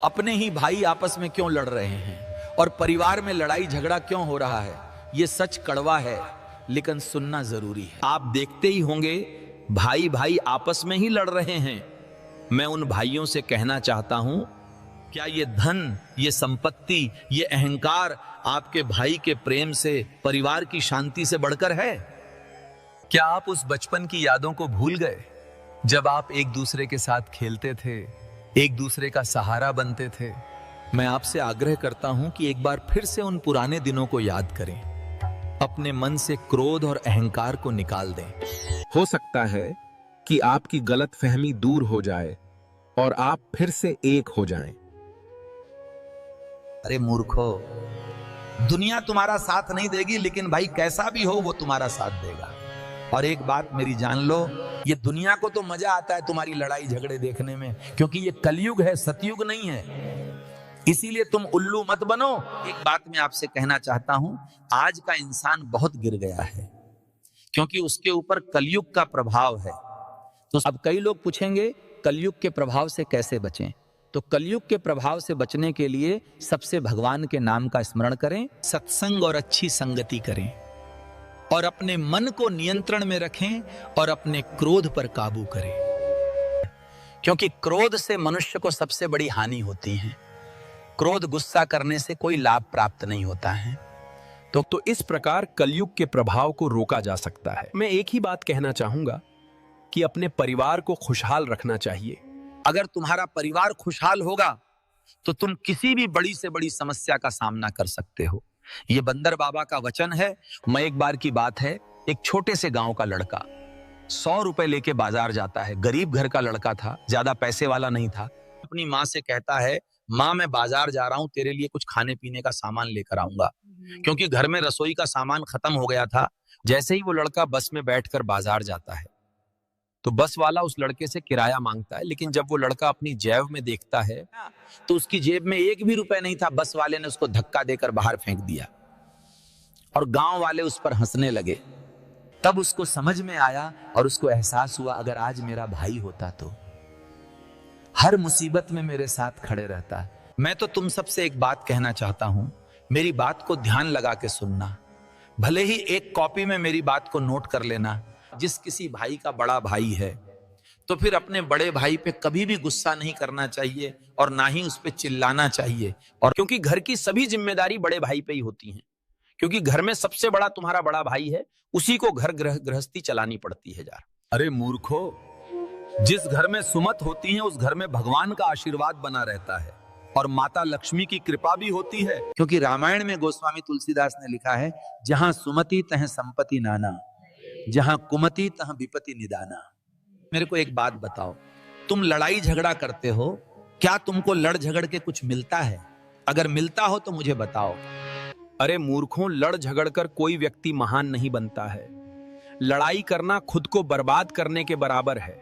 अपने ही भाई आपस में क्यों लड़ रहे हैं और परिवार में लड़ाई झगड़ा क्यों हो रहा है। यह सच कड़वा है लेकिन सुनना जरूरी है। आप देखते ही होंगे भाई भाई आपस में ही लड़ रहे हैं। मैं उन भाइयों से कहना चाहता हूं, क्या ये धन, ये संपत्ति, ये अहंकार आपके भाई के प्रेम से, परिवार की शांति से बढ़कर है? क्या आप उस बचपन की यादों को भूल गए जब आप एक दूसरे के साथ खेलते थे, एक दूसरे का सहारा बनते थे? मैं आपसे आग्रह करता हूं कि एक बार फिर से उन पुराने दिनों को याद करें। अपने मन से क्रोध और अहंकार को निकाल दें। हो सकता है कि आपकी गलतफहमी दूर हो जाए और आप फिर से एक हो जाएं। अरे मूर्खो, दुनिया तुम्हारा साथ नहीं देगी, लेकिन भाई कैसा भी हो वो तुम्हारा साथ देगा। और एक बात मेरी जान लो, ये दुनिया को तो मजा आता है तुम्हारी लड़ाई झगड़े देखने में, क्योंकि ये कलयुग है, सतयुग नहीं है। इसीलिए तुम उल्लू मत बनो। एक बात मैं आपसे कहना चाहता हूं, आज का इंसान बहुत गिर गया है क्योंकि उसके ऊपर कलयुग का प्रभाव है। तो अब कई लोग पूछेंगे कलयुग के प्रभाव से कैसे बचें। तो कलयुग के प्रभाव से बचने के लिए सबसे भगवान के नाम का स्मरण करें, सत्संग और अच्छी संगति करें, और अपने मन को नियंत्रण में रखें और अपने क्रोध पर काबू करें, क्योंकि क्रोध से मनुष्य को सबसे बड़ी हानि होती है। क्रोध, गुस्सा करने से कोई लाभ प्राप्त नहीं होता है। तो इस प्रकार कलयुग के प्रभाव को रोका जा सकता है। मैं एक ही बात कहना चाहूंगा कि अपने परिवार को खुशहाल रखना चाहिए। अगर तुम्हारा परिवार खुशहाल होगा तो तुम किसी भी बड़ी से बड़ी समस्या का सामना कर सकते हो। ये बंदर बाबा का वचन है। मैं एक बार की बात है, एक छोटे से गांव का लड़का 100 रुपए लेके बाजार जाता है। गरीब घर का लड़का था, ज्यादा पैसे वाला नहीं था। अपनी माँ से कहता है, माँ मैं बाजार जा रहा हूं, तेरे लिए कुछ खाने पीने का सामान लेकर आऊंगा, क्योंकि घर में रसोई का सामान खत्म हो गया था। जैसे ही वो लड़का बस में बैठकर बाजार जाता है तो बस वाला उस लड़के से किराया मांगता है, लेकिन जब वो लड़का अपनी जेब में देखता है तो उसकी जेब में एक भी रुपए नहीं था। बस वाले ने उसको धक्का देकर बाहर फेंक दिया और गांव वाले उस पर हंसने लगे। तब उसको समझ में आया और उसको एहसास हुआ, अगर आज मेरा भाई होता तो हर मुसीबत में मेरे साथ खड़े रहता। मैं तो तुम सबसे एक बात कहना चाहता हूं, मेरी बात को ध्यान लगा के सुनना। भले ही एक कॉपी में मेरी बात को नोट कर लेना। जिस किसी भाई का बड़ा भाई है तो फिर अपने बड़े भाई पे कभी भी गुस्सा नहीं करना चाहिए और ना ही उस पे चिल्लाना चाहिए। और क्योंकि घर की सभी जिम्मेदारी बड़े भाई पे ही होती हैं, क्योंकि घर में सबसे बड़ा तुम्हारा बड़ा भाई है, उसी को घर गृहस्थी चलानी पड़ती है यार। अरे मूर्खो, जिस घर में सुमत होती है उस घर में भगवान का आशीर्वाद बना रहता है और माता लक्ष्मी की कृपा भी होती है। क्योंकि रामायण में गोस्वामी तुलसीदास ने लिखा है, जहां सुमति तह संपत्ति नाना, जहां कुमति तहां विपत्ति निदाना। मेरे को एक बात बताओ, तुम लड़ाई झगड़ा करते हो, क्या तुमको लड़ झगड़ के कुछ मिलता है? अगर मिलता हो तो मुझे बताओ। अरे मूर्खों, लड़ झगड़ कर कोई व्यक्ति महान नहीं बनता है। लड़ाई करना खुद को बर्बाद करने के बराबर है।